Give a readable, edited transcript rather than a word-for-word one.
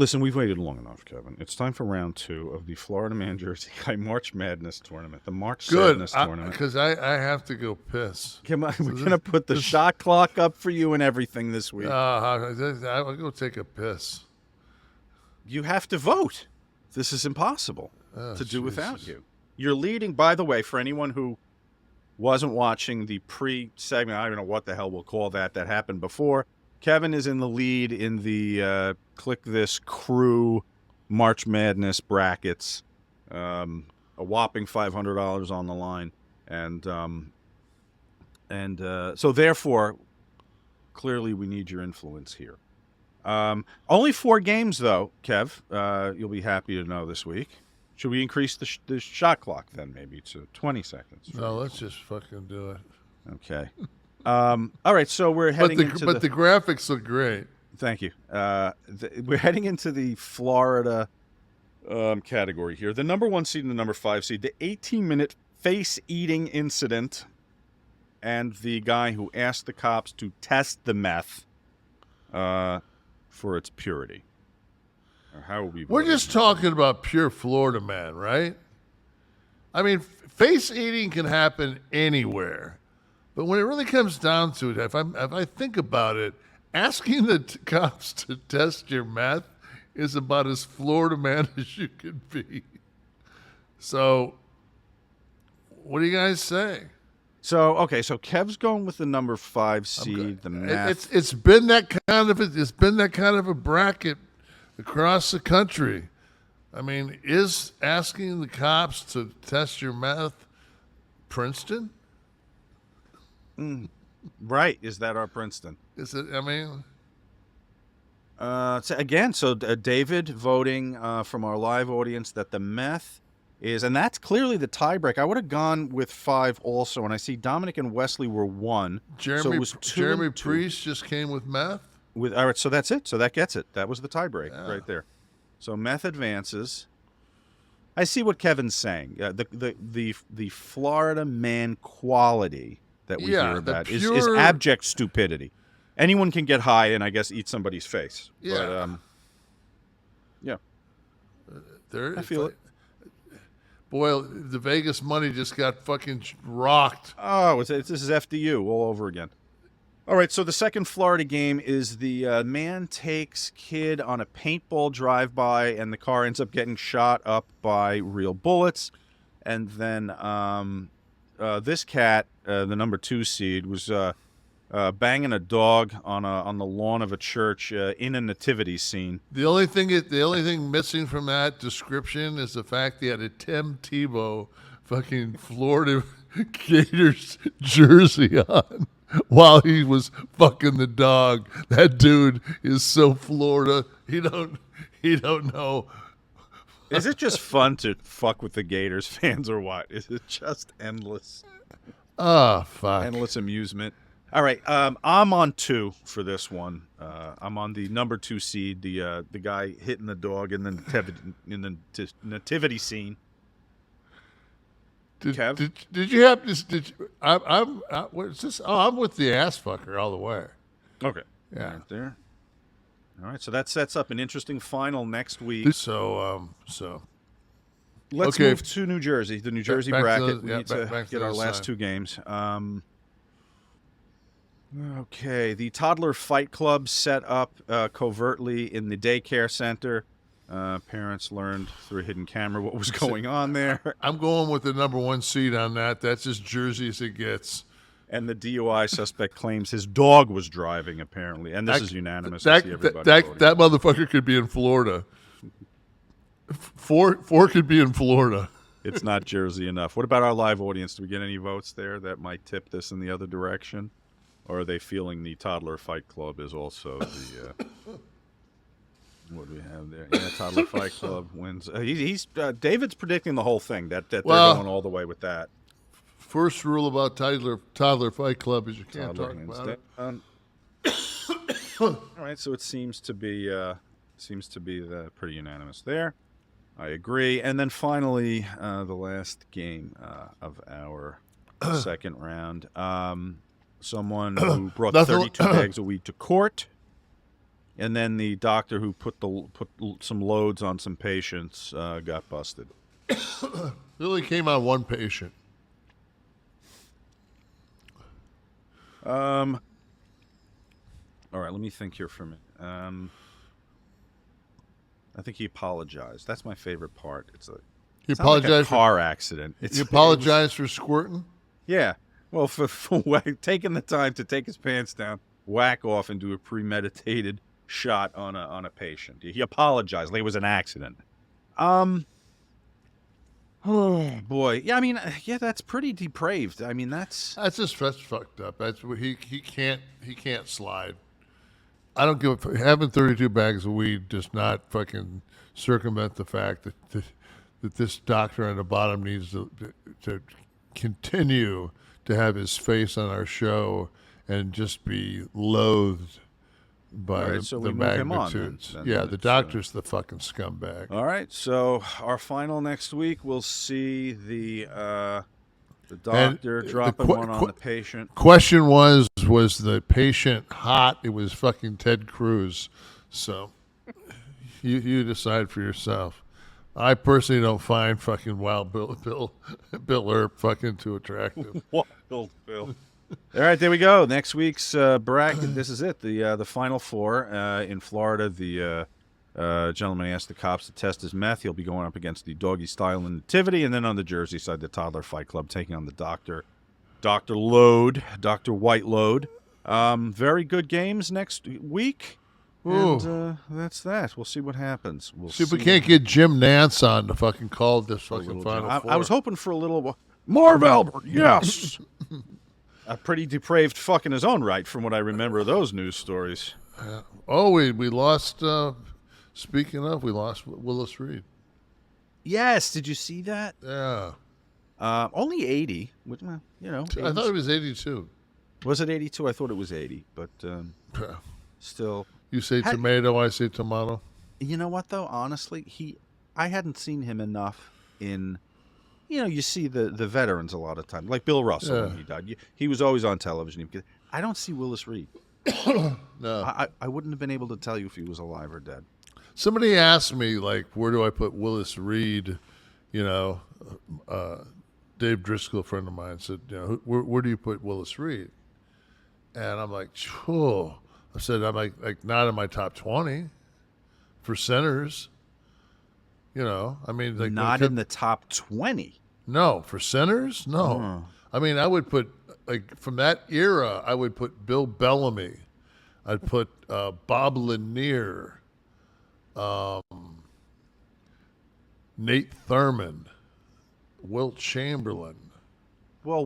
Listen, we've waited long enough, Kevin. It's time for round 2 of the Florida Man Jersey Guy March Madness tournament, the March Sadness tournament. Because I have to go piss. Come on, we're going to put the shot clock up for you and everything this week. I'll go take a piss. You have to vote. This is impossible to do without you. You're leading, by the way, for anyone who wasn't watching the pre-segment, I don't know what the hell we'll call that happened before. Kevin is in the lead in the Kliq This Crew March Madness brackets. A whopping $500 on the line. And so therefore, clearly we need your influence here. Only 4 games, though, Kev. You'll be happy to know this week. Should we increase the shot clock then maybe to 20 seconds? No, let's just fucking do it. Okay. All right, so we're heading But the graphics look great. Thank you. We're heading into the Florida category here. The number 1 seed and the number 5 seed. The 18-minute face-eating incident and the guy who asked the cops to test the meth for its purity. Or how we We're just talking about pure Florida man, right? I mean, face eating can happen anywhere. But when it really comes down to it, if I think about it, asking the cops to test your meth is about as Florida man as you can be. So, what do you guys say? So Kev's going with the number 5 seed, the meth. It's been that kind of a bracket across the country. I mean, is asking the cops to test your meth Princeton? Right. Is that our Princeton? Is it? I mean, so David voting from our live audience that the meth is, and that's clearly the tiebreak. I would have gone with 5 also, and I see Dominic and Wesley were 1. So it was 2 Jeremy Priest just came with meth. All right, so that's it. So that gets it. That was the tiebreak right there. So meth advances. I see what Kevin's saying. The Florida man quality that we hear about is abject stupidity. Anyone can get high and I guess eat somebody's face. Yeah. But, I feel it. Boy, the Vegas money just got fucking rocked. Oh, this is FDU all over again. All right, so the second Florida game is the man takes kid on a paintball drive-by, and the car ends up getting shot up by real bullets. And then this cat, the number 2 seed, was banging a dog on the lawn of a church in a nativity scene. The only thing missing from that description is the fact he had a Tim Tebow fucking Florida Gators jersey on while he was fucking the dog. That dude is so Florida. He don't know. Is it just fun to fuck with the Gators fans or what? Is it just endless? Oh, fuck. Endless amusement. All right, I'm on 2 for this one. I'm on the number 2 seed, the guy hitting the dog in the nativity scene. Did you have this? What's this? Oh, I'm with the ass fucker all the way. Okay. Yeah. Right there. All right, so that sets up an interesting final next week. So let's move to New Jersey, the New Jersey bracket. We need to get our last 2 games. Okay, the Toddler Fight Club set up covertly in the daycare center. Parents learned through a hidden camera what was going on there. I'm going with the number 1 seed on that. That's as Jersey as it gets. And the DUI suspect claims his dog was driving, apparently. And this is unanimous. That motherfucker could be in Florida. Four could be in Florida. It's not Jersey enough. What about our live audience? Do we get any votes there that might tip this in the other direction? Or are they feeling the Toddler Fight Club is also the... what do we have there? Yeah, Toddler Fight Club wins. He's David's predicting the whole thing, that they're going all the way with that. First rule about Toddler Fight Club is you can't talk about it. All right, so it seems to be pretty unanimous there. I agree. And then finally, the last game of our second round. Someone who brought 32 bags of weed to court And then the doctor who put some loads on some patients got busted. It only came on one patient. All right, let me think here for a minute. I think he apologized. That's my favorite part. He It's not like a apologized car accident. He apologized for squirting? Yeah. Well, for taking the time to take his pants down, whack off, and do a premeditated shot on a patient. He apologized. Like it was an accident. Oh boy. Yeah, I mean, yeah, that's pretty depraved. I mean, that's just fucked up. That's what he can't slide. I don't give a having 32 bags of weed does not fucking circumvent the fact that this doctor on the bottom needs to continue to have his face on our show and just be loathed by right, so the we move him on, magnitudes. then Yeah, it's, the doctor's the fucking scumbag. all right. So our final next week, we'll see the doctor dropping one on the patient. Question was the patient hot? It was fucking Ted Cruz. So you decide for yourself. I personally don't find fucking Wild Bill Earp fucking too attractive. Wild Bill. All right, there we go. Next week's bracket. This is it. The final four in Florida. The gentleman asked the cops to test his meth. He'll be going up against the Doggy Style and Nativity, and then on the Jersey side, the Toddler Fight Club taking on the Dr. White Load. Very good games next week. And that's that. We'll see what happens. We'll see if we can't get Jim Nance on to fucking call this fucking final four. I was hoping for a little Marv Albert. Yes. A pretty depraved fuck in his own right, from what I remember of those news stories. We lost. Speaking of, we lost Willis Reed. Yes, did you see that? Yeah. Only 80. Which, well, you know, I thought it was 82. Was it 82? I thought it was 80, but still. You say tomato, I say tomato. You know what though? Honestly, I hadn't seen him enough in. You know, you see the veterans a lot of times, like Bill Russell when he died. He was always on television. I don't see Willis Reed. No, I wouldn't have been able to tell you if he was alive or dead. Somebody asked me, like, where do I put Willis Reed? You know, Dave Driscoll, a friend of mine, said, you know, where do you put Willis Reed? And I'm like, oh. I said, I'm like not in my top 20 for centers. You know, I mean, like not in the top 20. No, for centers, no. I mean, I would put from that era. I would put Bill Bellamy. I'd put Bob Lanier, Nate Thurman, Wilt Chamberlain.